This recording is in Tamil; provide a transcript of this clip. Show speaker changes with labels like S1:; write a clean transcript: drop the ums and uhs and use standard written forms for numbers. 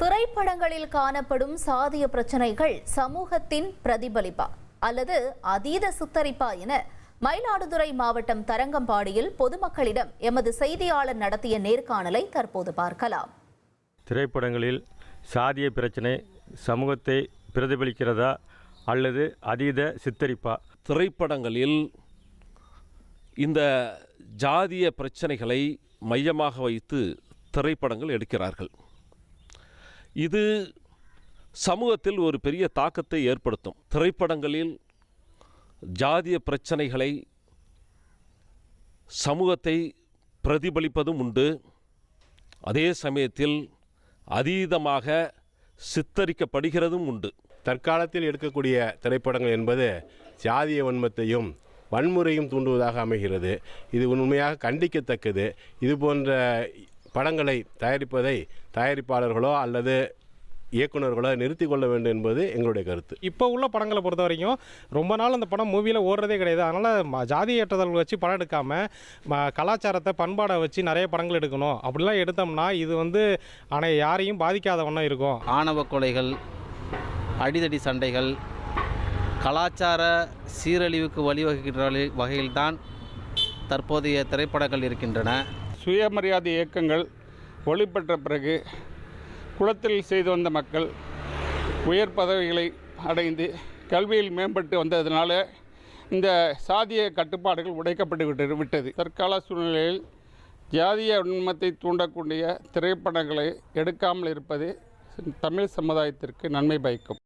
S1: திரைப்படங்களில் காணப்படும் சாதிய பிரச்சனைகள் சமூகத்தின் பிரதிபலிப்பா அல்லது அதீத சித்தரிப்பா என மயிலாடுதுறை மாவட்டம் தரங்கம்பாடியில் பொதுமக்களிடம் எமது செய்தியாளர் நடத்திய நேர்காணலை தற்போது பார்க்கலாம்.
S2: திரைப்படங்களில் சாதிய பிரச்சனை சமூகத்தை பிரதிபலிக்கிறதா அல்லது அதீத சித்தரிப்பா?
S3: திரைப்படங்களில் இந்த ஜாதிய பிரச்சனைகளை மையமாக வைத்து திரைப்படங்கள் எடுக்கிறார்கள். இது சமூகத்தில் ஒரு பெரிய தாக்கத்தை ஏற்படுத்தும். திரைப்படங்களில் ஜாதிய பிரச்சனைகளை சமூகத்தை பிரதிபலிப்பதும் உண்டு. அதே சமயத்தில் அதீதமாக சித்தரிக்கப்படுகிறதும் உண்டு.
S4: தற்காலத்தில் எடுக்கக்கூடிய திரைப்படங்கள் என்பது சாதிய வன்மத்தையும் வன்முறையும் தூண்டுவதாக அமைகிறது. இது உண்மையாக கண்டிக்கத்தக்கது. இது போன்ற படங்களை தயாரிப்பதை தயாரிப்பாளர்களோ அல்லது இயக்குநர்களோ நிறுத்தி கொள்ள வேண்டும் என்பது எங்களுடைய கருத்து.
S5: இப்போ உள்ள படங்களை பொறுத்த வரைக்கும் ரொம்ப நாள் அந்த படம் மூவியில் ஓடுறதே கிடையாது. அதனால் ஜாதி ஏற்றத்தாழ்வு வச்சு படம் எடுக்காமல் கலாச்சாரத்தை பண்பாடை வச்சு நிறைய படங்கள் எடுக்கணும். அப்படிலாம் எடுத்தோம்னா இது யாரையும் பாதிக்காத வண்ணம் இருக்கும்.
S6: ஆணவ கொலைகள், அடிதடி சண்டைகள், கலாச்சார சீரழிவுக்கு வழிவகுக்கின்ற வகையில்தான் தற்போதைய திரைப்படங்கள் இருக்கின்றன.
S7: சுயமரியாதை இயக்கங்கள் ஒளிபெற்ற பிறகு குளத்தில் செய்து வந்த மக்கள் உயர் பதவிகளை அடைந்து கல்வியில் மேம்பட்டு வந்ததினால இந்த சாதிய கட்டுப்பாடுகள் உடைக்கப்பட்டு விட்டது. தற்கால சூழ்நிலையில் ஜாதிய உண்மத்தை தூண்டக்கூடிய திரைப்படங்களை எடுக்காமல் இருப்பது தமிழ் சமுதாயத்திற்கு நன்மை பயக்கும்.